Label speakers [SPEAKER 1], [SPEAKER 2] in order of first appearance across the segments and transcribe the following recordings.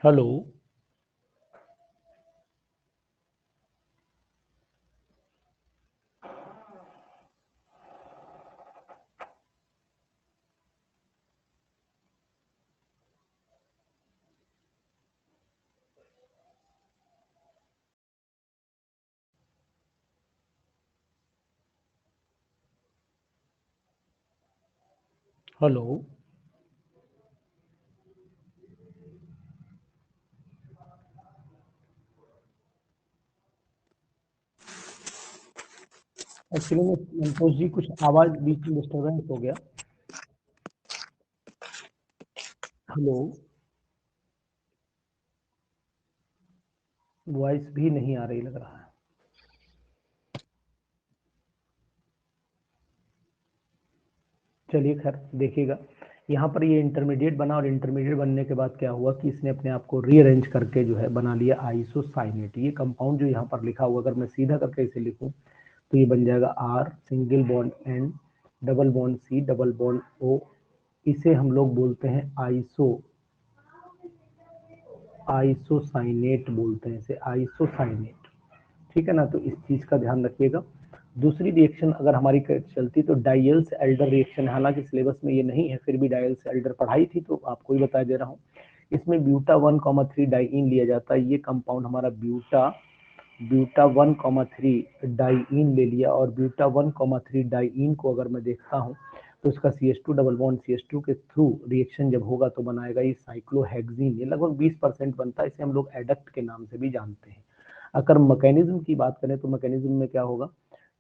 [SPEAKER 1] Hello. Hello. Actually में संतोष जी कुछ आवाज बीच में डिस्टरबेंस हो गया। हेलो। वॉइस भी नहीं आ रही लग रहा है। चलिए खैर देखिएगा, यहाँ पर ये इंटरमीडिएट बना और इंटरमीडिएट बनने के बाद क्या हुआ कि इसने अपने आप को रीअरेंज करके जो है बना लिया आइसोसाइनेट। ये कंपाउंड जो यहाँ पर लिखा हुआ, अगर मैं सीधा करके इसे लिखूं तो ये बन जाएगा R single bond N double bond C double bond O. इसे हम लोग बोलते हैं आइसोसाइनेट बोलते हैं इसे, आइसोसाइनेट। ठीक है ना, तो इस चीज का ध्यान रखिएगा। दूसरी रिएक्शन अगर हमारी चलती तो डाइल्स एल्डर रिएक्शन, हालांकि सिलेबस में ये नहीं है, फिर भी डाइल्स एल्डर पढ़ाई थी तो आपको ही बता दे रहा हूँ। इसमें ब्यूटा 1,3 डाइईन लिया जाता है। ये कंपाउंड हमारा ब्यूटा 1,3 डाइईन ले लिया, और ब्यूटा 1,3 डाइईन को अगर मैं देखता हूँ तो इसका CH2 डबल बॉन्ड CH2 के थ्रू रिएक्शन जब होगा तो बनाएगा ये साइक्लोहेक्सिन। ये लगभग 20% बनता है, इसे हम लोग एडक्ट के नाम से भी जानते हैं। अगर मैकेनिज्म की बात करें तो मैकेनिज्म में क्या होगा,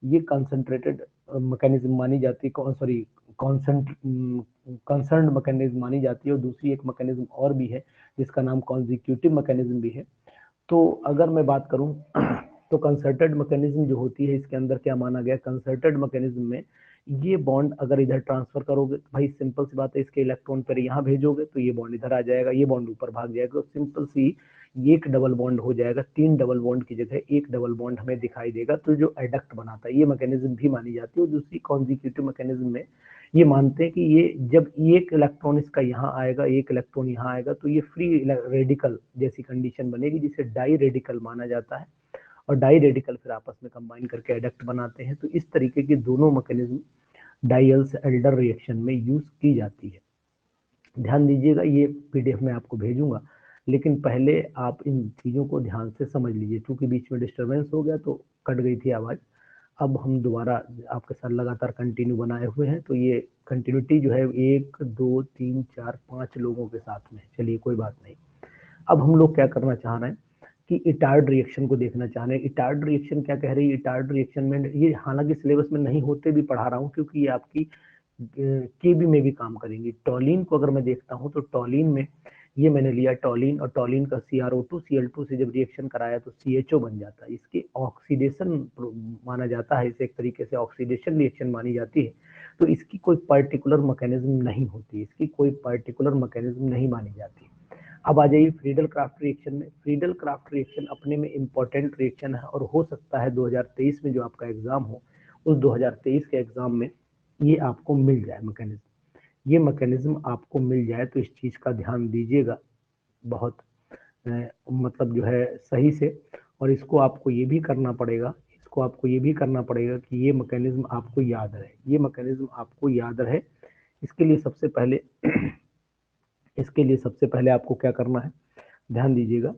[SPEAKER 1] ये कंसंट्रेटेड मैकेनिज्म मानी जाती है, सॉरी कंसर्न्ड मैकेनिज्म मानी जाती है। और दूसरी एक मैकेनिज्म और भी है जिसका नाम कॉन्जिक्यूटिव मैकेनिज्म भी है। तो अगर मैं बात करूं तो कंसर्टेड मैकेनिज्म जो होती है, इसके अंदर क्या माना गया, कंसर्टेड मैकेनिज्म में ये बॉन्ड अगर इधर ट्रांसफर करोगे तो भाई सिंपल सी बात है, इसके इलेक्ट्रॉन पर यहाँ भेजोगे तो ये बॉन्ड इधर आ जाएगा, ये बॉन्ड ऊपर भाग जाएगा। तो सिंपल सी एक डबल बॉन्ड हो जाएगा, 3 डबल बॉन्ड की जगह एक डबल बॉन्ड हमें दिखाई देगा, तो जो एडक्ट बनाता है ये मैकेनिज्म भी मानी जाती है। और दूसरी कॉन्जिक्यूटिव मैकेनिज्म में ये मानते हैं कि ये जब एक इलेक्ट्रॉन इसका यहाँ आएगा, एक इलेक्ट्रॉन यहाँ आएगा, तो ये फ्री रेडिकल जैसी कंडीशन बनेगी, जिसे डाई रेडिकल माना जाता है। और डाई रेडिकल फिर आपस में कंबाइन करके एडक्ट बनाते हैं। तो इस तरीके की दोनों मैकेनिज्म डाइल्स एल्डर रिएक्शन में यूज की जाती है। ध्यान दीजिएगा, ये PDF में आपको भेजूंगा, लेकिन पहले आप इन चीज़ों को ध्यान से समझ लीजिए। क्योंकि बीच में डिस्टरबेंस हो गया तो कट गई थी आवाज़। अब हम दोबारा आपके साथ लगातार कंटिन्यू बनाए हुए हैं, तो ये कंटिन्यूटी जो है 1 2 3 4 5 लोगों के साथ में। चलिए कोई बात नहीं। अब हम लोग क्या करना चाह रहे हैं कि इटार्ड रिएक्शन को देखना चाह रहे हैं। इटार्ड रिएक्शन क्या कह रही है, इटार्ड रिएक्शन में ये हालांकि सिलेबस में नहीं होते भी पढ़ा रहा हूँ, क्योंकि ये आपकी केबी में भी काम करेंगी। टॉलिन को अगर मैं देखता हूँ तो टॉलिन में ये मैंने लिया टॉलिन, और टॉलिन का CrO2 Cl2 से जब रिएक्शन कराया तो CHO बन जाता है। इसके ऑक्सीडेशन माना जाता है, इसे एक तरीके से ऑक्सीडेशन रिएक्शन मानी जाती है। तो इसकी कोई पर्टिकुलर मैकेनिज्म नहीं होती, इसकी कोई पर्टिकुलर मैकेनिज्म नहीं मानी जाती। अब आ जाइए फ्रीडल क्राफ्ट रिएक्शन में। फ्रीडल क्राफ्ट रिएक्शन अपने में इंपॉर्टेंट रिएक्शन है, और हो सकता है 2023 में जो आपका एग्जाम हो, उस 2023 के एग्जाम में ये आपको मिल जाए मैकेनिज्म, ये मैकेनिज्म आपको मिल जाए। तो इस चीज का ध्यान दीजिएगा बहुत, मतलब जो है सही से। और इसको आपको ये भी करना पड़ेगा, इसको आपको ये भी करना पड़ेगा कि ये मैकेनिज्म आपको याद रहे, ये मैकेनिज्म आपको याद रहे। इसके लिए सबसे पहले इसके लिए सबसे पहले आपको क्या करना है, ध्यान दीजिएगा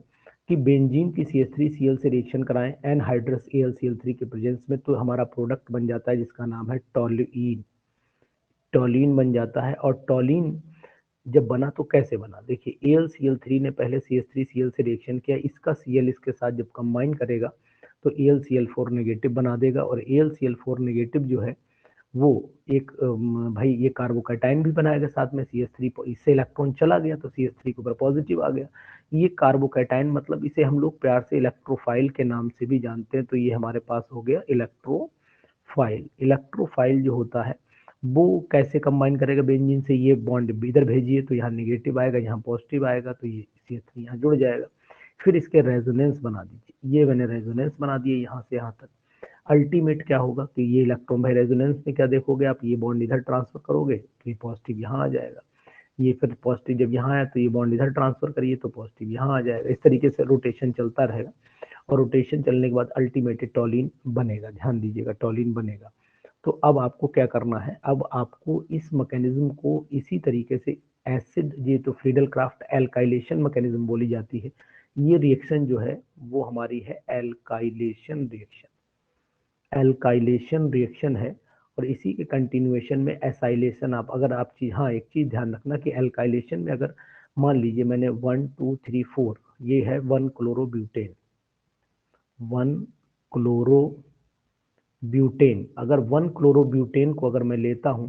[SPEAKER 1] कि बेंजीन की CH3Cl से रिएक्शन कराएं एनहाइड्रस AlCl3 के प्रेजेंस में, तो हमारा प्रोडक्ट बन जाता है जिसका नाम है टॉलिन। टॉलिन बन जाता है। और टॉलिन जब बना तो कैसे बना, देखिए AlCl3 ने पहले CH3Cl से रिएक्शन किया, इसका Cl इसके साथ जब कंबाइन करेगा तो AlCl4 नेगेटिव बना देगा। और AlCl4 नेगेटिव जो है वो एक भाई ये कार्बोकैटायन भी बनाएगा साथ में, CH3 इससे इलेक्ट्रॉन चला गया तो CH3 के ऊपर पॉजिटिव आ गया। ये कार्बोकैटायन मतलब इसे हम लोग प्यार से इलेक्ट्रोफाइल के नाम से भी जानते हैं। तो ये हमारे पास हो गया इलेक्ट्रोफाइल। इलेक्ट्रोफाइल जो होता है वो कैसे कंबाइन करेगा बेंजीन से, ये बॉन्ड इधर भेजिए तो यहाँ नेगेटिव आएगा, यहाँ पॉजिटिव आएगा, तो ये CH3 यहाँ जुड़ जाएगा। फिर इसके रेजोनेंस बना दीजिए, ये मैंने रेजोनेंस बना दिए यहाँ से यहाँ तक। अल्टीमेट क्या होगा कि ये इलेक्ट्रॉन भाई रेजोनेंस में क्या देखोगे आप, ये बॉन्ड इधर ट्रांसफर करोगे तो ये पॉजिटिव यहाँ आ जाएगा, ये फिर पॉजिटिव जब यहाँ आया तो ये बॉन्ड इधर ट्रांसफर करिए तो पॉजिटिव यहाँ आ जाएगा। इस तरीके से रोटेशन चलता रहेगा और रोटेशन चलने के बाद अल्टीमेटली टॉलिन बनेगा। ध्यान दीजिएगा, टॉलिन बनेगा। तो अब आपको क्या करना है, अब आपको इस मैकेनिज्म को इसी तरीके से एसिड, ये तो फ्रीडल क्राफ्ट एल्काइलेशन मैकेनिज्म बोली जाती है। ये रिएक्शन जो है वो हमारी है एल्काइलेशन रिएक्शन। एल्काइलेशन रिएक्शन है और इसी के कंटिन्यूएशन में एसाइलेशन। आप अगर आप चीज, हाँ एक चीज ध्यान रखना कि एल्काइलेशन में अगर मान लीजिए मैंने 1 2 3 4 ये है 1 क्लोरोब्यूटेन, 1 क्लोरोब्यूटेन। अगर 1 क्लोरोब्यूटेन को अगर मैं लेता हूं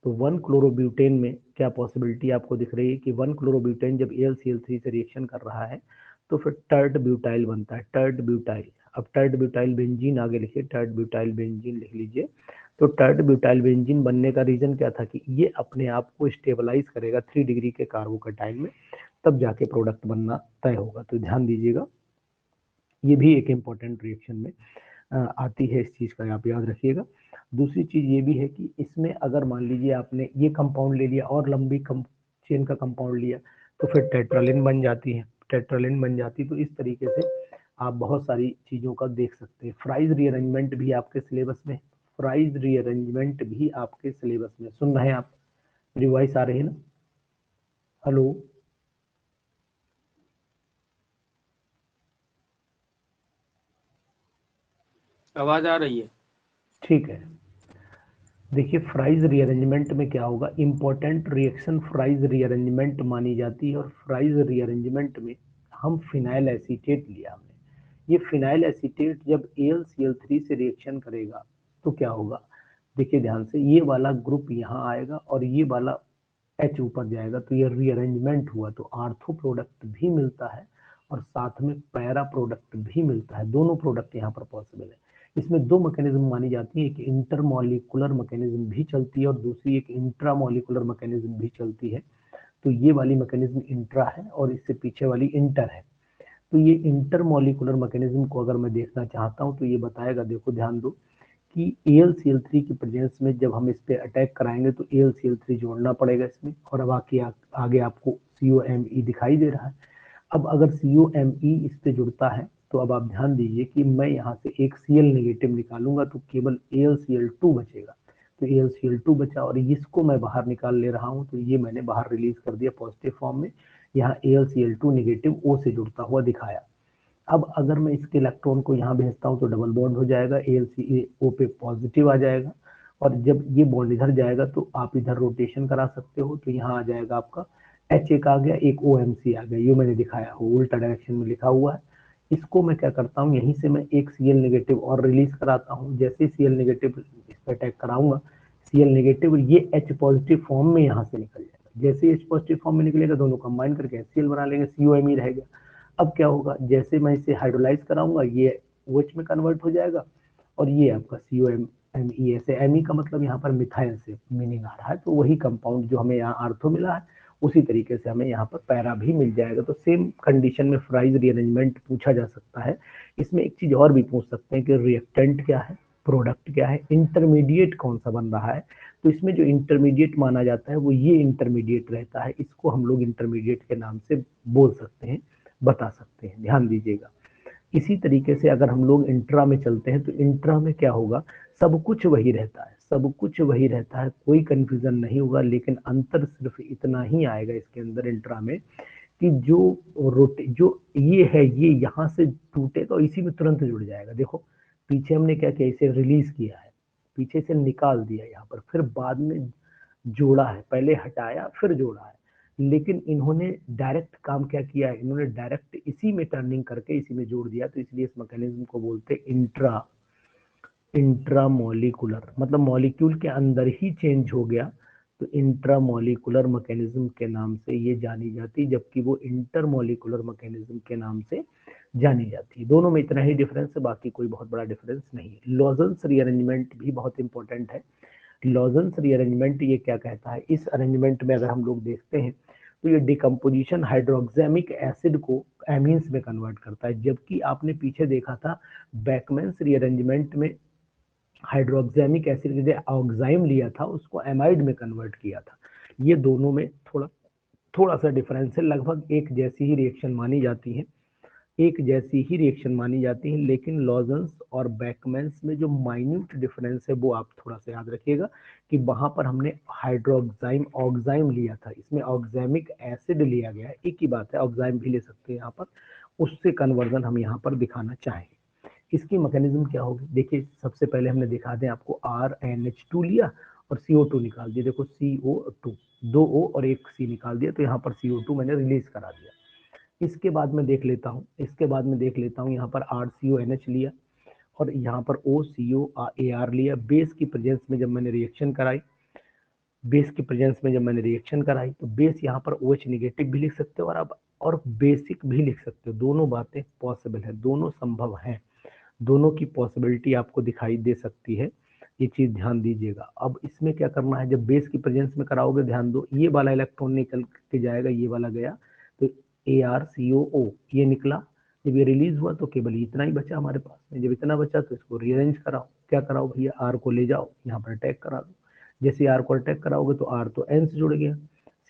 [SPEAKER 1] तो 1 क्लोरोब्यूटेन में क्या पॉसिबिलिटी आपको दिख रही है कि 1 क्लोरोब्यूटेन जब AlCl3 से रिएक्शन कर रहा है तो फिर टर्ट ब्यूटाइल बनता है, टर्ट ब्यूटाइल। अब टर्ट ब्यूटाइल बेंजीन आगे लिखिए, टर्ट ब्यूटाइल बेंजीन लिख लीजिए। तो टर्ट ब्यूटाइल बेंजीन बनने का रीजन क्या था कि ये अपने आप को स्टेबलाइज करेगा 3 डिग्री के कार्बोकटाइल में, तब जाके प्रोडक्ट बनना तय होगा। तो ध्यान दीजिएगा, ये भी एक इम्पोर्टेंट रिएक्शन में आती है, इस चीज का आप याद रखिएगा। दूसरी चीज ये भी है कि इसमें अगर मान लीजिए आपने ये कंपाउंड ले लिया और लंबी चेन का कंपाउंड लिया तो फिर टेट्रालिन बन जाती है, टेट्रालिन बन जाती। तो इस तरीके से आप बहुत सारी चीजों का देख सकते हैं। फ्राइज रीअरेंजमेंट भी आपके सिलेबस में, फ्राइज रीअरेंजमेंट भी आपके सिलेबस में। सुन रहे हैं आप, मेरी वॉइस आ रही है ना? हेलो,
[SPEAKER 2] आवाज आ रही है।
[SPEAKER 1] ठीक है। देखिए फ्राइज रीअरेंजमेंट में क्या होगा, इंपॉर्टेंट रिएक्शन फ्राइज रीअरेंजमेंट मानी जाती है। और फ्राइज रीअरेंजमेंट में हम फिनाइल एसीटेट लिया हमने। ये फिनाइल एसीटेट जब AlCl3 से रिएक्शन करेगा तो क्या होगा, देखिए ध्यान से, ये वाला ग्रुप यहाँ आएगा और ये वाला H ऊपर जाएगा, तो ये रीअरेंजमेंट हुआ। तो आर्थो प्रोडक्ट भी मिलता है और साथ में पैरा प्रोडक्ट भी मिलता है, दोनों प्रोडक्ट यहाँ पर पॉसिबल है। इसमें दो मैकेनिज्म मानी जाती है, एक इंटरमॉलिकुलर मैकेनिज्म भी चलती है और दूसरी एक इंट्रामॉलिकुलर मैकेनिज्म भी चलती है। तो ये वाली मैकेनिज्म इंट्रा है और इससे पीछे वाली इंटर है। तो ये इंटरमॉलिकुलर मैकेनिज्म को अगर मैं देखना चाहता हूँ तो ये बताएगा, देखो ध्यान दो कि AlCl3 की प्रेजेंस में जब हम इस पे अटैक कराएंगे तो AlCl3 जोड़ना पड़ेगा इसमें। और अब आगे आपको COMe दिखाई दे रहा है। अब अगर COMe इस पे जुड़ता है तो अब आप ध्यान दीजिए कि मैं यहाँ से एक Cl नेगेटिव निकालूंगा तो केवल AlCl2 बचेगा। तो AlCl2 बचा और इसको मैं बाहर निकाल ले रहा हूँ, तो ये मैंने बाहर रिलीज कर दिया पॉजिटिव फॉर्म में। यहाँ AlCl2 नेगेटिव O से जुड़ता हुआ दिखाया। अब अगर मैं इसके इलेक्ट्रॉन को यहाँ भेजता हूँ तो डबल बॉन्ड हो जाएगा, AlCO पे पॉजिटिव आ जाएगा। और जब ये बॉन्ड इधर जाएगा तो आप इधर रोटेशन करा सकते हो, तो यहाँ आ जाएगा आपका H एक आ गया, एक OMC आ गया, ये मैंने दिखाया हो, उल्टा डायरेक्शन में लिखा हुआ है। इसको मैं क्या करता हूँ, यहीं से मैं एक Cl नेगेटिव और रिलीज कराता हूँ। जैसे Cl नेगेटिव इस पर अटैक कराऊंगा, Cl नेगेटिव ये H पॉजिटिव फॉर्म में यहाँ से निकल जाएगा। जैसे H पॉजिटिव फॉर्म में निकलेगा दोनों कंबाइन करके HCl बना लेंगे, COMe रहेगा। अब क्या होगा, जैसे मैं इसे हाइड्रोलाइज कराऊंगा ये OH में कन्वर्ट हो जाएगा और ये आपका COMe। ऐसे Me का मतलब यहाँ पर मिथाइल से मीनिंग आ रहा है, तो वही कंपाउंड जो हमें यहाँ आर्थो मिला है उसी तरीके से हमें यहाँ पर पैरा भी मिल जाएगा। तो सेम कंडीशन में फ्राइज रीअरेंजमेंट पूछा जा सकता है। इसमें एक चीज और भी पूछ सकते हैं कि रिएक्टेंट क्या है, प्रोडक्ट क्या है, इंटरमीडिएट कौन सा बन रहा है। तो इसमें जो इंटरमीडिएट माना जाता है वो ये इंटरमीडिएट रहता है, इसको हम लोग इंटरमीडिएट के नाम से बोल सकते हैं, बता सकते हैं। ध्यान दीजिएगा। इसी तरीके से अगर हम लोग इंट्रा में चलते हैं तो इंट्रा में क्या होगा, सब कुछ वही रहता है, सब कुछ वही रहता है, कोई कंफ्यूजन नहीं होगा। लेकिन अंतर सिर्फ इतना ही आएगा इसके अंदर इंट्रा में कि जो ये है ये यहाँ से टूटेगा और इसी में तुरंत जुड़ जाएगा। देखो पीछे हमने क्या किया, इसे रिलीज किया है, पीछे से निकाल दिया यहाँ पर, फिर बाद में जोड़ा है, पहले हटाया फिर जोड़ा है। लेकिन इन्होंने डायरेक्ट काम क्या किया है, इन्होंने डायरेक्ट इसी में टर्निंग करके इसी में जोड़ दिया। तो इसलिए इस मैकेनिज्म को बोलते हैं इंट्रामोलिकुलर, मतलब मॉलिक्यूल के अंदर ही चेंज हो गया। तो इंट्रामोलिकुलर मैकेनिज्म के नाम से ये जानी जाती, जबकि वो इंटरमोलिकुलर मैकेनिज्म के नाम से जानी जाती है। दोनों में इतना ही डिफरेंस है, बाकी कोई बहुत बड़ा डिफरेंस नहीं है। लॉजेंस रीअरेंजमेंट भी बहुत इंपॉर्टेंट है। लॉजेंस रीअरेंजमेंट ये क्या कहता है, इस अरेंजमेंट में अगर हम लोग देखते हैं तो ये डिकम्पोजिशन हाइड्रोक्सेमिक एसिड को एमीन्स में कन्वर्ट करता है। जबकि आपने पीछे देखा था बैकमैन्स रीअरेंजमेंट में हाइड्रोक्सेमिक एसिड के ऑक्साइम लिया था उसको एमाइड में कन्वर्ट किया था। ये दोनों में थोड़ा थोड़ा सा डिफरेंस है, लगभग एक जैसी ही रिएक्शन मानी जाती है, एक जैसी ही रिएक्शन मानी जाती है, लेकिन लॉजेंस और बेकमैन्स में जो माइन्यूट डिफरेंस है वो आप थोड़ा सा याद रखिएगा कि वहां पर हमने हाइड्रोक्साइम ऑक्साइम लिया था, इसमें ऑक्सैमिक एसिड लिया गया है, एक ही बात है, ऑक्साइम भी ले सकते हैं यहाँ पर, उससे कन्वर्जन हम यहाँ पर दिखाना चाहेंगे। इसकी मैकेनिज्म क्या होगी, देखिए सबसे पहले हमने दिखा दें आपको RNH2 लिया और CO2 निकाल दिया, देखो CO2, 2 O और 1 C निकाल दिया, तो यहाँ पर CO2 मैंने रिलीज करा दिया। इसके बाद में देख लेता हूँ यहाँ पर RCONH लिया और यहाँ पर OCOAR लिया, बेस की प्रेजेंस में जब मैंने रिएक्शन कराई, तो बेस यहाँ पर OH निगेटिव भी लिख सकते हो और आप और बेसिक भी लिख सकते हो, दोनों बातें पॉसिबल है, दोनों संभव है, दोनों की पॉसिबिलिटी आपको दिखाई दे सकती है, ये चीज ध्यान दीजिएगा। अब इसमें क्या करना है, जब बेस की प्रेजेंस में कराओगे, ध्यान दो ये वाला इलेक्ट्रॉन निकल के जाएगा, ये वाला गया, तो ArCOO ये निकला, जब ये रिलीज हुआ तो केवल इतना ही बचा हमारे पास में, जब इतना बचा तो इसको रीअरेंज कराओ, क्या कराओ भैया, R को ले जाओ यहाँ पर अटैक करा दो, जैसे R को अटैक कराओगे तो R तो N से जुड़ गया,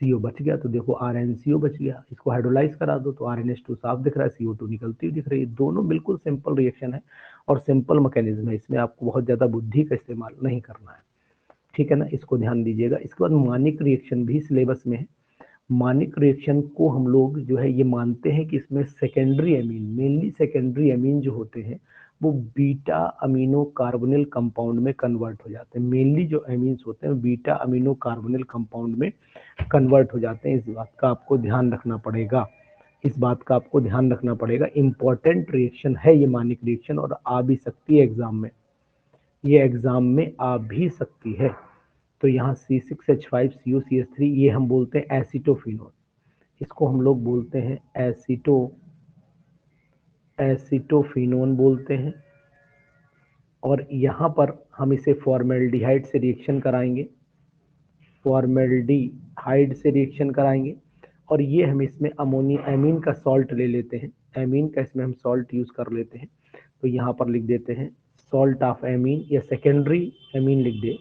[SPEAKER 1] CO बच गया, तो देखो RnCO बच गया, इसको हाइड्रोलाइज करा दो तो RnH2 साफ दिख रहा है, CO2 निकलती हुई दिख रही है, दोनों बिल्कुल सिंपल रिएक्शन है और सिंपल मैकेनिज्म है, इसमें आपको बहुत ज्यादा बुद्धि का इस्तेमाल नहीं करना है, ठीक है ना, इसको ध्यान दीजिएगा। इसके बाद मानिक रिएक्शन भी सिलेबस में है, मानिक रिएक्शन को हम लोग जो है ये मानते हैं कि इसमें secondary amine, mainly secondary amine जो होते हैं वो बीटा अमीनो कार्बोनिल कंपाउंड में कन्वर्ट हो जाते हैं, मेनली जो एमीन्स होते हैं बीटा अमीनो कार्बोनिल कंपाउंड में कन्वर्ट हो जाते हैं, इस बात का आपको ध्यान रखना पड़ेगा, इंपॉर्टेंट रिएक्शन है ये मानिक रिएक्शन और आ भी सकती है एग्जाम में, ये एग्जाम में आ भी सकती है। तो यहाँ C6H5COCH3 ये हम बोलते हैं एसिटोफिनोन, इसको हम लोग बोलते हैं एसिटोफिनोन बोलते हैं, और यहाँ पर हम इसे फॉर्मेल्डिहाइड से रिएक्शन कराएंगे, और ये हम इसमें एमीन का सॉल्ट ले लेते हैं, एमीन का इसमें हम सॉल्ट यूज कर लेते हैं, तो यहाँ पर लिख देते हैं सॉल्ट ऑफ एमीन या सेकेंडरी एमीन लिख दे,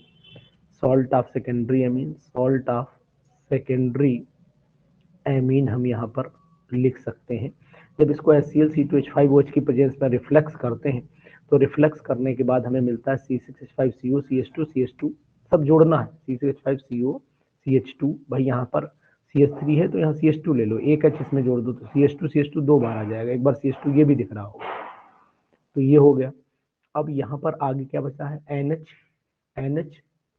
[SPEAKER 1] सॉल्ट ऑफ सेकेंडरी एमीन हम यहाँ पर लिख सकते हैं। जब इसको HCl-C2H5OH की प्रेजेंस में रिफ्लेक्स करते हैं तो रिफ्लेक्स करने के बाद हमें मिलता है C6H5CO CH2 सब जोड़ना है, C6H5CO CH2, भाई यहाँ पर CH3 है तो यहाँ CH2 ले लो, एक H इसमें जोड़ दो तो CH2 दो बार आ जाएगा, एक बार CH2 ये भी दिख रहा होगा, तो ये हो गया। अब यहाँ पर आगे क्या बचा है, NH,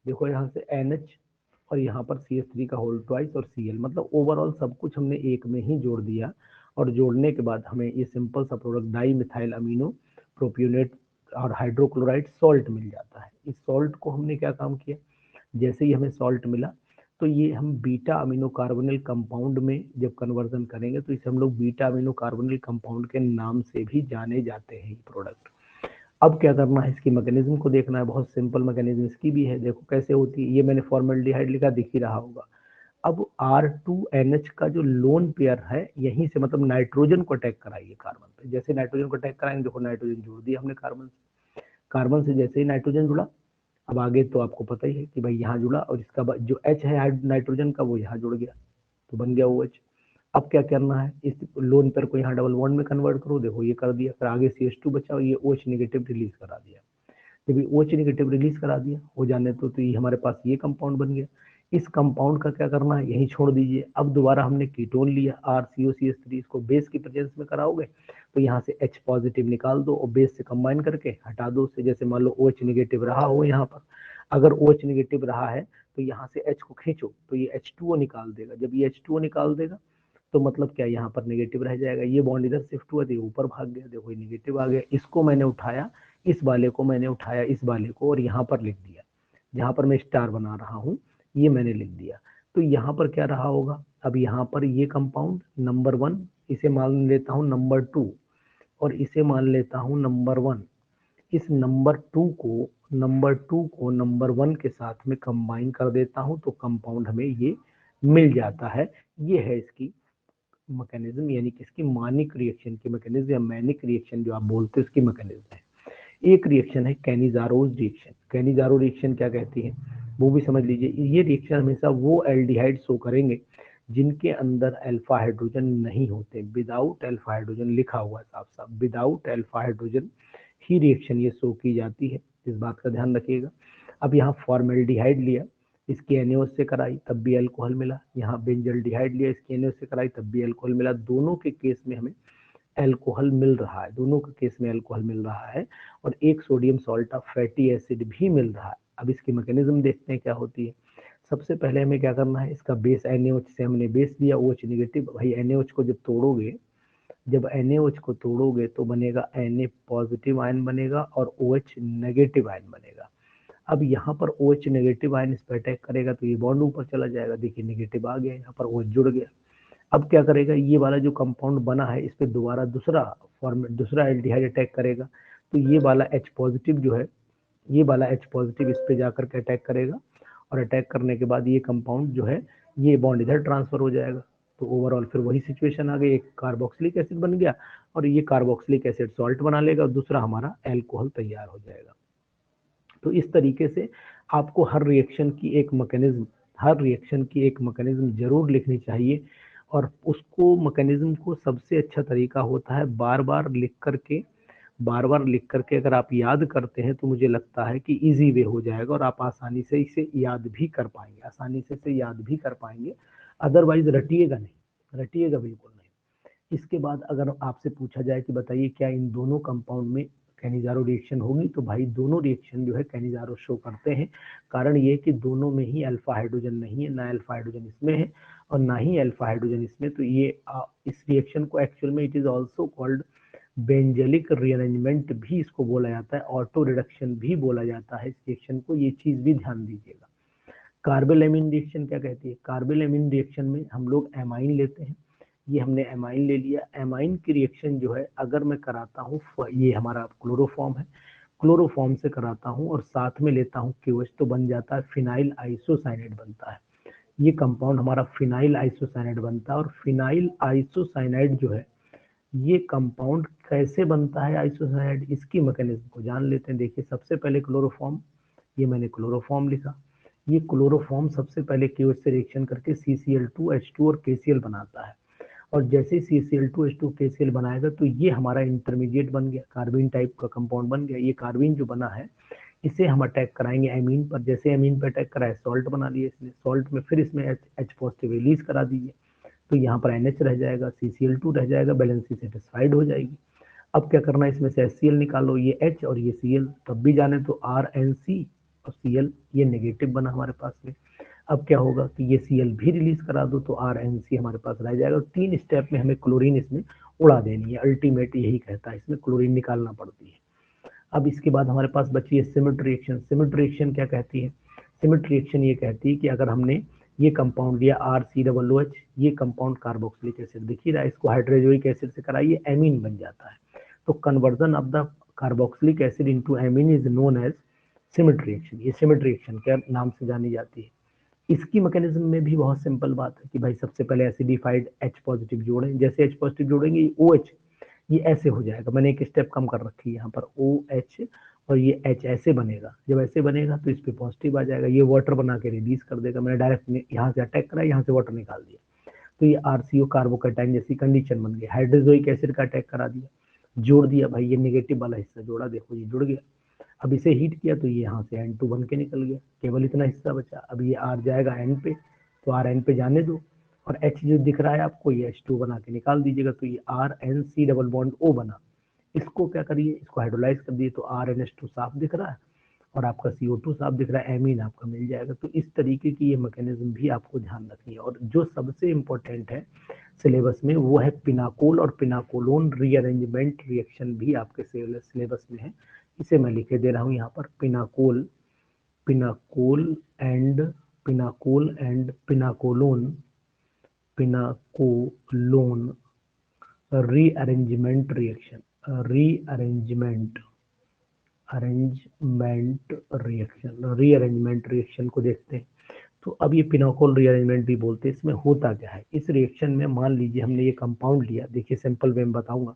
[SPEAKER 1] देखो यहाँ से NH और यहाँ पर CH3 का होल ट्वाइस और Cl, मतलब ओवरऑल सब कुछ हमने एक में ही जोड़ दिया, और जोड़ने के बाद हमें ये सिंपल सा product di methyl amino propionate और हाइड्रोक्लोराइड सॉल्ट मिल जाता है। इस सॉल्ट को हमने क्या काम किया, जैसे ही हमें सॉल्ट मिला तो ये हम बीटा अमीनो कार्बोनिल कंपाउंड में जब कन्वर्जन करेंगे तो इसे हम लोग बीटा अमीनो कार्बोनिल कंपाउंड के नाम से भी जाने जाते हैं ये प्रोडक्ट। अब क्या करना है, इसकी मैकेनिज्म को देखना है, बहुत सिंपल मैकेनिज्म इसकी भी है, देखो कैसे होती है, ये मैंने फॉर्मेल्डिहाइड लिखा दिख ही रहा होगा। अब R2NH का जो लोन पेयर है यहीं से, मतलब नाइट्रोजन को अटैक कराइए कार्बन पे, जैसे नाइट्रोजन को अटैक कराएंगे, देखो नाइट्रोजन जोड़ दिया हमने कार्बन से जैसे ही नाइट्रोजन जुड़ा, अब आगे तो आपको पता ही है कि भाई यहाँ जुड़ा और इसका जो H है नाइट्रोजन का वो यहाँ जुड़ गया तो बन गया OH। अब क्या करना है, इस लोन पेयर को यहाँ डबल बॉन्ड में कन्वर्ट करो, देखो ये कर दिया, फिर आगे CH2 बचा और ये OH नेगेटिव रिलीज करा दिया, जब ये OH नेगेटिव रिलीज करा दिया हो जाने तो ये हमारे पास ये कंपाउंड बन गया। इस कंपाउंड का क्या करना है, यही छोड़ दीजिए। अब दोबारा हमने कीटोन लिया RCOCH3, इसको बेस की प्रेजेंस में कराओगे तो यहाँ से H पॉजिटिव निकाल दो और बेस से कंबाइन करके हटा दो उससे, जैसे मान लो OH नेगेटिव रहा हो यहाँ पर, अगर OH नेगेटिव रहा है तो यहाँ से H को खींचो तो ये H2O निकाल देगा, जब ये H2O निकाल देगा तो मतलब क्या यहाँ पर नेगेटिव रह जाएगा, ये बॉन्ड इधर शिफ्ट हुआ तो ये ऊपर भाग गया, देखो ये नेगेटिव आ गया, इसको मैंने उठाया, इस वाले को मैंने उठाया, इस वाले को, और यहाँ पर लिख दिया, जहाँ पर मैं स्टार बना रहा हूँ ये मैंने लिख दिया, तो यहाँ पर क्या रहा होगा, अब यहाँ पर ये कंपाउंड नंबर 1 इसे मान लेता हूँ नंबर 2 और इसे मान लेता हूँ नंबर 1, इस नंबर 2 को नंबर 1 के साथ में कंबाइन कर देता हूँ तो कंपाउंड हमें ये मिल जाता है। ये है इसकी मैकेनिज्म, यानी कि इसकी मानिक रिएक्शन की मैकेनिज्म या मैनिक रिएक्शन जो आप बोलते हैं उसकी मैकेनिज्म है। एक रिएक्शन है कैनिजारोज रिएक्शन। कैनिजारो रिएक्शन क्या कहती है वो भी समझ लीजिए। ये रिएक्शन हमेशा वो एल्डिहाइड शो करेंगे जिनके अंदर अल्फा हाइड्रोजन नहीं होते, विदाउट अल्फा हाइड्रोजन लिखा हुआ है साफ साफ, विदाउट अल्फा हाइड्रोजन ही रिएक्शन ये शो की जाती है, इस बात का ध्यान रखिएगा। अब यहाँ फॉर्मेल्डिहाइड लिया, इसकी NaOH से कराई तब भी अल्कोहल मिला, यहाँ बेंजल्डिहाइड लिया, इसकी NaOH से कराई तब भी अल्कोहल मिला। दोनों के केस में हमें अल्कोहल मिल रहा है, दोनों के केस में अल्कोहल मिल रहा है, और एक sodium salt of fatty acid भी मिल रहा है। अब इसकी मैकेनिज्म देखते हैं क्या होती है। सबसे पहले हमें क्या करना है, इसका बेस NaOH से हमने बेस दिया OH नेगेटिव। भाई NaOH को जब तोड़ोगे, जब NaOH को तोड़ोगे तो बनेगा Na पॉजिटिव आयन बनेगा और OH नेगेटिव आयन बनेगा। अब यहाँ पर OH नेगेटिव आयन इस पर अटैक करेगा तो ये बॉन्ड ऊपर चला जाएगा, देखिए नेगेटिव आ गया, यहाँ पर OH जुड़ गया। अब क्या करेगा, ये वाला जो कंपाउंड बना है इस पे दोबारा दूसरा एल्डिहाइड अटैक करेगा, तो ये वाला H पॉजिटिव जो है, ये वाला H पॉजिटिव इस पे जाकर के अटैक करेगा, और अटैक करने के बाद ये कंपाउंड जो है ये बॉन्ड इधर ट्रांसफर हो जाएगा। तो ओवरऑल फिर वही सिचुएशन आ गई, एक कार्बोक्सिलिक एसिड बन गया और ये कार्बोक्सिलिक एसिड सॉल्ट बना लेगा और दूसरा हमारा अल्कोहल तैयार हो जाएगा। तो इस तरीके से आपको हर रिएक्शन की एक मैकेनिज्म जरूर लिखनी चाहिए, और उसको मैकेनिज्म को सबसे अच्छा तरीका होता है बार बार लिख करके अगर आप याद करते हैं तो मुझे लगता है कि इजी वे हो जाएगा और आप आसानी से इसे याद भी कर पाएंगे, अदरवाइज रटिएगा बिल्कुल नहीं। इसके बाद अगर आपसे पूछा जाए कि बताइए क्या इन दोनों कंपाउंड में कैनिजारो रिएक्शन होगी, तो भाई दोनों रिएक्शन जो है कैनिजारो शो करते हैं। कारण ये कि दोनों में ही अल्फा हाइड्रोजन नहीं है, ना अल्फा हाइड्रोजन इसमें है और ना ही अल्फा हाइड्रोजन इसमें। तो ये इस रिएक्शन को एक्चुअल में it is also called benzilic rearrangement भी इसको बोला जाता है, ऑटो रिडक्शन भी बोला जाता है इस रिएक्शन को, ये चीज भी ध्यान दीजिएगा। कार्बोलेमिन रिएक्शन क्या कहती है, कार्बोलेमिन रिएक्शन में हम लोग एमाइन लेते हैं, ये हमने एमाइन ले लिया। एमाइन की रिएक्शन जो है अगर मैं कराता हूँ, ये हमारा क्लोरोफॉर्म है, क्लोरोफॉर्म से कराता हूँ और साथ में लेता हूँ KOH, तो बन जाता है फिनाइल आइसोसाइनेट बनता है। ये कंपाउंड हमारा फिनाइल आइसोसाइनेट बनता है। और फिनाइल आइसोसाइनेट जो है ये कंपाउंड कैसे बनता है आइसोसाइनेट, इसकी मैकेनिज्म को जान लेते हैं। देखिए सबसे पहले क्लोरोफॉर्म, ये मैंने क्लोरोफॉर्म लिखा, ये क्लोरोफॉर्म सबसे पहले KOH से रिएक्शन करके CCl2H2 और KCl बनाता है, और जैसे CCl2H2 KCl बनाएगा तो ये हमारा इंटरमीडिएट बन गया, कार्बिन टाइप का कंपाउंड बन गया। ये कार्बिन जो बना है इसे हम अटैक कराएंगे एमीन पर, जैसे एमीन पर अटैक कराए सॉल्ट बना लिए इसने, सॉल्ट में फिर इसमें H पॉजिटिव रिलीज करा दीजिए, तो यहाँ पर NH रह जाएगा, CCl2 रह जाएगा, बैलेंसी सेटिस्फाइड हो जाएगी। अब क्या करना है, इसमें से HCl निकालो, ये H और ये Cl, तब भी जाने तो RNC और Cl, ये नेगेटिव बना हमारे पास में। अब क्या होगा कि ये Cl भी रिलीज करा दो तो RNC हमारे पास रह जाएगा। 3 स्टेप में हमें क्लोरीन इसमें उड़ा देनी है, अल्टीमेट यही कहता है, इसमें क्लोरीन निकालना पड़ती है। अब इसके बाद हमारे पास बची है सिमेट रिएक्शन। सिमेट रिएक्शन क्या कहती है, सिमेट रिएक्शन ये कहती है कि अगर हमने ये कंपाउंड लिया RCOOH, ये कंपाउंड कार्बोक्सिलिक एसिड दिख ही रहा है, इसको हाइड्रोक्लोरिक एसिड से कराइए एमीन बन जाता है, तो conversion of the carboxylic acid into amine is known as Schmidt reaction. ये सिमेट रिएक्शन के नाम से जानी जाती है। इसकी मैकेनिज्म में भी बहुत सिंपल बात है कि भाई सबसे पहले एसिडिफाइड H पॉजिटिव जोड़ें, जैसे H पॉजिटिव जोड़ेंगे OH ये ऐसे हो जाएगा, मैंने एक स्टेप कम कर रखी है यहाँ पर, OH और ये H ऐसे बनेगा, जब ऐसे बनेगा तो इस पे पॉजिटिव आ जाएगा, ये वाटर बना के रिलीज कर देगा। मैंने डायरेक्ट यहाँ से अटैक करा, यहाँ से वाटर निकाल दिया, तो ये RCO कार्बोकैटायन जैसी कंडीशन बन गई। हाइड्रोक्लोरिक एसिड का अटैक करा दिया, जोड़ दिया, भाई ये नेगेटिव वाला हिस्सा जोड़ा, देखो ये जुड़ गया। अब इसे हीट किया तो ये यहाँ से N2 बन के निकल गया, केवल इतना हिस्सा बचा। अब ये R जाएगा N पे, तो R N पे जाने दो, और H जो दिख रहा है आपको ये H2 बना के निकाल दीजिएगा, तो ये RNC डबल बॉन्ड O बना। इसको क्या करिए, इसको हाइड्रोलाइज कर दिए तो RNH2 साफ दिख रहा है और आपका CO2 साफ दिख रहा है, एमीन आपका मिल जाएगा। तो इस तरीके की ये मैकेनिज्म भी आपको ध्यान रखनी है। और जो सबसे इम्पोर्टेंट है सिलेबस में वो है पिनाकोल और पिनाकोलोन रीअरेंजमेंट रिएक्शन भी आपके सिलेबस में है, इसे मैं लिखे दे रहा हूँ यहाँ पर, pinacol and pinacolone rearrangement reaction, rearrangement reaction को देखते हैं। तो अब ये पिनाकोल रीअरेंजमेंट भी बोलते हैं। इसमें होता क्या है, इस रिएक्शन में मान लीजिए हमने ये कंपाउंड लिया, देखिए सिंपल वे में बताऊंगा,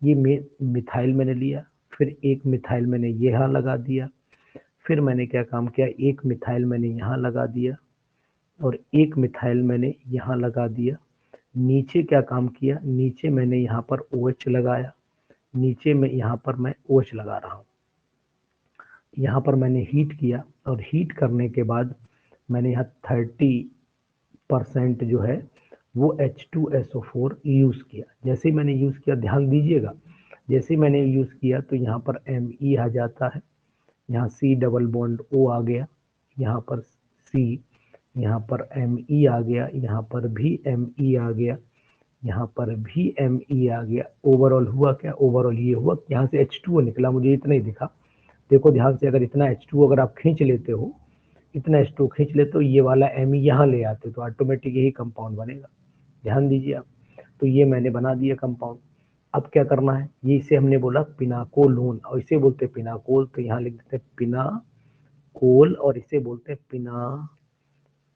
[SPEAKER 1] ये मिथाइल मैंने लिया, फिर एक मिथाइल मैंने यहाँ लगा दिया, फिर मैंने क्या काम किया, एक मिथाइल मैंने यहाँ लगा दिया, और एक मिथाइल मैंने यहाँ लगा दिया। नीचे क्या काम किया, नीचे मैंने यहाँ पर OH लगाया, नीचे में यहाँ पर मैं OH लगा रहा हूँ। यहाँ पर मैंने हीट किया और हीट करने के बाद मैंने यहाँ 30% जो है वो H2SO4 यूज किया। जैसे ही मैंने यूज किया, ध्यान दीजिएगा, जैसे ही मैंने यूज किया तो यहाँ पर Me आ जाता है, यहाँ C डबल बॉन्ड O आ गया, यहाँ पर C, यहाँ पर Me आ गया, यहाँ पर भी Me आ गया, यहाँ पर भी Me आ गया। ओवरऑल हुआ क्या, ओवरऑल ये हुआ, यहाँ से H2O निकला, मुझे इतना ही दिखा। देखो ध्यान से, अगर इतना H2O अगर आप खींच लेते हो, इतना H2O खींच लेते हो, ये वाला Me यहाँ ले आते तो ऑटोमेटिक यही कंपाउंड बनेगा। ध्यान दीजिए आप। तो ये मैंने बना दिया कंपाउंड। अब क्या करना है, ये इसे हमने बोला पिनाकोलोन, और इसे बोलते हैं पिनाकोल, तो यहाँ लिख देते हैं पिनाकोल, और इसे बोलते हैं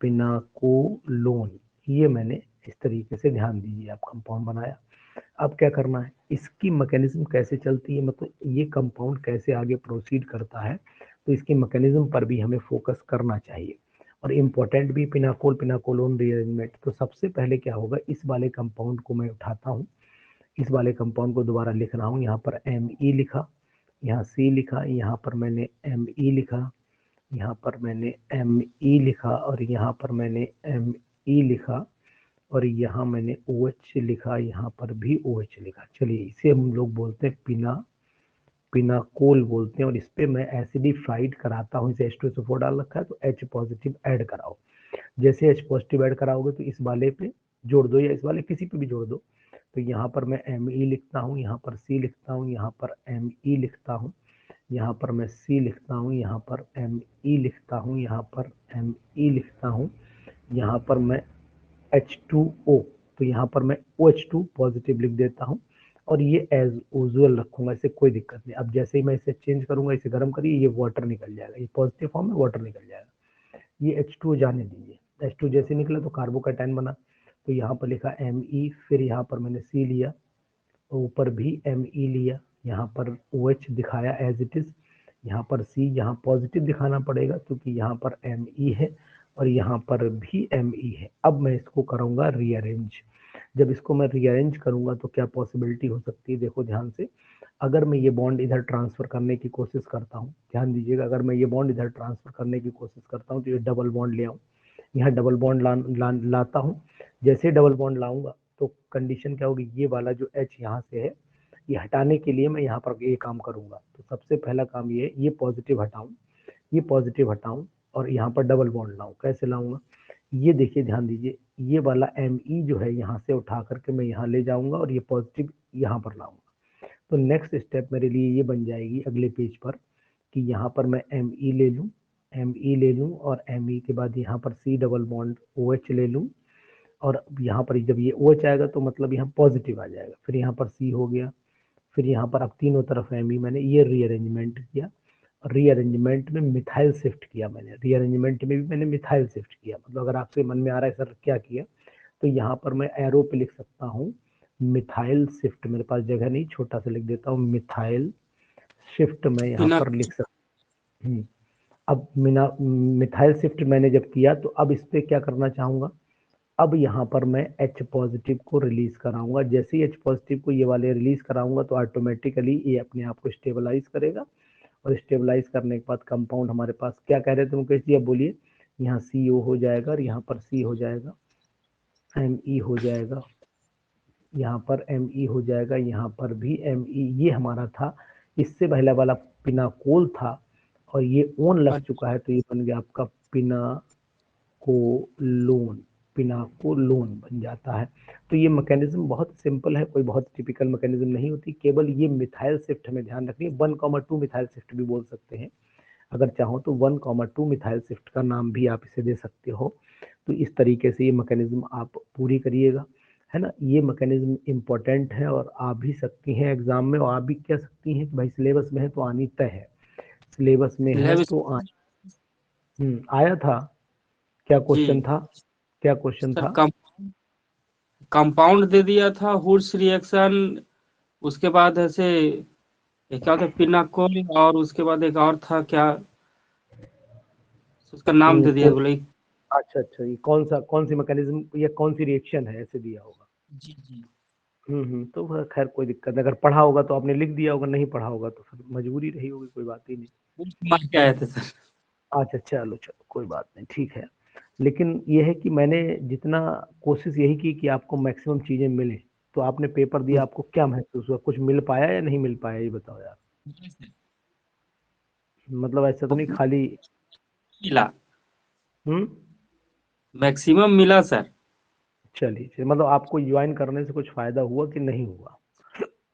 [SPEAKER 1] पिनाकोलोन। ये मैंने इस तरीके से, ध्यान दीजिए आप, कंपाउंड बनाया। अब क्या करना है, इसकी मैकेनिज्म कैसे चलती है, मतलब ये कंपाउंड कैसे आगे प्रोसीड करता है, तो इसकी मैकेनिज्म पर भी हमें फोकस करना चाहिए, और इम्पोर्टेंट भी पिनाकोलोन रीअरेंजमेंट। तो सबसे पहले क्या होगा, इस वाले कंपाउंड को मैं उठाता हूँ, इस वाले कंपाउंड को दोबारा लिख रहा हूँ। यहाँ पर Me लिखा, यहाँ C लिखा, यहाँ पर मैंने Me लिखा, यहाँ पर मैंने Me लिखा, और यहाँ पर मैंने Me लिखा, और यहाँ मैंने OH लिखा, यहाँ पर भी OH लिखा। चलिए, इसे हम लोग बोलते हैं पिनाकोल बोलते हैं, और इस पे मैं एसिडिफाइड कराता हूँ। इसे H2SO4 डाल रखा है तो H पॉजिटिव ऐड कराओ। जैसे H पॉजिटिव ऐड कराओगे तो इस वाले पे जोड़ दो, या इस वाले किसी पे भी जोड़ दो। तो यहाँ पर मैं Me लिखता हूँ, यहाँ पर C लिखता हूँ, यहाँ पर Me लिखता हूँ, यहाँ पर मैं C लिखता हूँ, यहाँ पर Me लिखता हूँ, यहाँ पर Me लिखता हूँ, यहाँ पर मैं H2O, तो यहाँ पर मैं OH2 पॉजिटिव लिख देता हूँ, और ये एज यूजुअल रखूंगा, इससे कोई दिक्कत नहीं। अब जैसे ही मैं इसे चेंज करूंगा, इसे गर्म करिए, ये वाटर निकल जाएगा, ये पॉजिटिव फॉर्म में वाटर निकल जाएगा। ये H2O जाने दीजिए, H2 जैसे निकला तो कार्बोकैटायन बना। तो यहाँ पर लिखा Me, फिर यहाँ पर मैंने C लिया, ऊपर भी Me लिया, यहाँ पर OH दिखाया एज इट इज, यहाँ पर C, यहाँ पॉजिटिव दिखाना पड़ेगा क्योंकि यहाँ पर Me है और यहाँ पर भी Me है। अब मैं इसको करूँगा रीअरेंज। जब इसको मैं रीअरेंज करूँगा तो क्या पॉसिबिलिटी हो सकती है, देखो ध्यान से। अगर मैं ये बॉन्ड इधर ट्रांसफर करने की कोशिश करता हूँ, ध्यान दीजिएगा, अगर मैं ये बॉन्ड इधर ट्रांसफर करने की कोशिश करता हूँ तो ये डबल बॉन्ड ले आऊँ, यहाँ डबल बॉन्ड लाता हूँ। जैसे डबल बॉन्ड लाऊंगा तो कंडीशन क्या होगी, ये वाला जो H यहाँ से है, ये हटाने के लिए मैं यहाँ पर ये काम करूंगा। तो सबसे पहला काम ये पॉजिटिव हटाऊं, ये पॉजिटिव हटाऊं, और यहाँ पर डबल बॉन्ड लाऊं। कैसे लाऊंगा, ये देखिए, ध्यान दीजिए, ये वाला Me जो है यहाँ से उठा करके मैं यहाँ ले जाऊंगा, और ये पॉजिटिव यहाँ पर लाऊंगा। तो नेक्स्ट स्टेप मेरे लिए ये बन जाएगी अगले पेज पर, कि यहाँ पर मैं Me ले लूँ, Me ले लूँ, और Me के बाद यहाँ पर C डबल बॉन्ड OH ले लूँ, और यहाँ पर जब ये OH आएगा तो मतलब यहाँ पॉजिटिव आ जाएगा। फिर यहाँ पर C हो गया, फिर यहाँ पर अब तीनों तरफ Me, मैंने ये रीअरेंजमेंट किया, रीअरेंजमेंट में मिथाइल शिफ्ट किया मैंने, रीअरेंजमेंट में भी मैंने मिथाइल शिफ्ट किया। मतलब अगर आपके मन में आ रहा है सर क्या किया, तो यहाँ पर मैं एरो पे लिख सकता हूँ मिथाइल शिफ्ट, मेरे पास जगह नहीं, छोटा सा लिख देता हूँ मिथाइल शिफ्ट, मैं यहाँ
[SPEAKER 2] पिना
[SPEAKER 1] पर लिख सकता हूँ। अब मिथाइल शिफ्ट मैंने जब किया तो अब इस पे क्या करना चाहूंगा, अब यहाँ पर मैं H पॉजिटिव को रिलीज कराऊंगा। जैसे ही H पॉजिटिव को ये वाले रिलीज कराऊंगा तो ऑटोमेटिकली ये अपने आप को स्टेबलाइज करेगा, और स्टेबलाइज करने के बाद कंपाउंड हमारे पास, क्या कह रहे थे मुकेश जी, अब बोलिए, यहाँ CO हो जाएगा, और यहाँ पर C हो जाएगा, Me हो जाएगा, यहाँ पर Me हो जाएगा, यहाँ पर भी Me। ये हमारा था, इससे पहला वाला पिनाकोल था, और ये ओन लग चुका है, तो ये बन गया आपका पिनाकोलोन बन जाता है। तो ये मैकेनिज्म बहुत सिंपल है, कोई बहुत टिपिकल मैकेनिज्म नहीं होती, केवल ये मिथाइल शिफ्ट हमें ध्यान रखनी है। 1,2 मिथाइल शिफ्ट भी बोल सकते हैं, अगर चाहो तो 1,2 मिथाइल शिफ्ट का नाम भी आप इसे दे सकते हो। तो इस तरीके से ये मैकेनिज्म आप पूरी करिएगा, है ना। ये मैकेनिज्म इम्पोर्टेंट है और आ भी सकती हैं एग्जाम में, और आ भी कह सकती हैं कि भाई सिलेबस में है तो आनी तय है, सिलेबस में है तो आया था। क्या क्वेश्चन
[SPEAKER 2] जी
[SPEAKER 1] था, क्या क्वेश्चन
[SPEAKER 2] सर,
[SPEAKER 1] था?
[SPEAKER 2] कंपाउंड दे दिया था, हुड्स रिएक्शन, उसके बाद ऐसे एक क्या था पिनाकोल, और उसके बाद एक और था क्या, उसका नाम दे दिया बोले।
[SPEAKER 1] अच्छा अच्छा, ये कौन सी मैकेनिज्म या कौन सी रिएक्शन है ऐसे दिया होगा।
[SPEAKER 2] जी जी।
[SPEAKER 1] तो खैर कोई दिक्कत नहीं, अगर पढ़ा होगा तो आपने लिख दिया होगा, नहीं पढ़ा होगा तो फिर मजबूरी रही होगी, कोई बात ही नहीं।
[SPEAKER 2] मार के आए थे सर।
[SPEAKER 1] अच्छा चलो चलो कोई बात नहीं, ठीक है। लेकिन ये है कि मैंने जितना कोशिश यही की कि आपको मैक्सिमम चीजें मिले। तो आपने पेपर दिया, आपको क्या महसूस हुआ, कुछ मिल पाया या नहीं मिल पाया, ये बताओ यार। मतलब ऐसा तो नहीं खाली।
[SPEAKER 2] मिला,
[SPEAKER 1] हम्म।
[SPEAKER 2] मैक्सिमम मिला सर।
[SPEAKER 1] चलिए, मतलब आपको ज्वाइन करने से कुछ फायदा हुआ कि नहीं हुआ।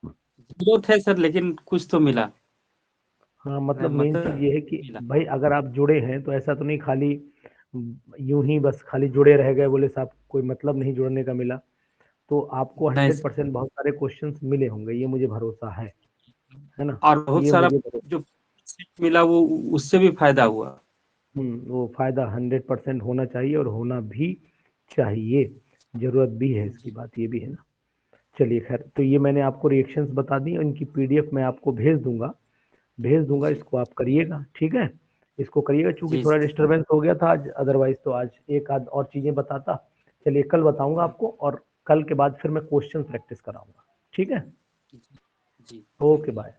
[SPEAKER 2] जरूरत है सर, लेकिन कुछ तो मिला।
[SPEAKER 1] हाँ, मतलब मेन चीज ये है कि
[SPEAKER 2] मिला।
[SPEAKER 1] भाई अगर आप जुड़े हैं तो ऐसा तो नहीं खाली यूं ही बस खाली जुड़े रह गए, बोले साहब कोई मतलब नहीं जुड़ने का मिला। तो आपको
[SPEAKER 2] नहीं
[SPEAKER 1] 100% बहुत सारे क्वेश्चंस मिले होंगे, ये मुझे भरोसा है ना।
[SPEAKER 2] और बहुत
[SPEAKER 1] ये
[SPEAKER 2] सारा
[SPEAKER 1] मुझे भरोसा।
[SPEAKER 2] जो मिला वो उससे भी फायदा हुआ।
[SPEAKER 1] वो फायदा 100% होना चाहिए और होना भी चाहिए, जरूरत भी है इसकी,
[SPEAKER 2] जी
[SPEAKER 1] बात ये भी है ना। चलिए खैर, तो ये मैंने आपको रिएक्शंस बता दी, इनकी पीडीएफ मैं आपको भेज दूंगा,
[SPEAKER 2] जी
[SPEAKER 1] इसको आप करिएगा, ठीक है। इसको करिएगा, चूंकि
[SPEAKER 2] जी
[SPEAKER 1] थोड़ा डिस्टरबेंस हो गया था आज, अदरवाइज तो आज एक आध और चीजें बताता। चलिए कल बताऊंगा आपको, और कल के बाद फिर मैं क्वेश्चन प्रैक्टिस कराऊंगा, ठीक है।
[SPEAKER 2] जी।
[SPEAKER 1] Okay bye.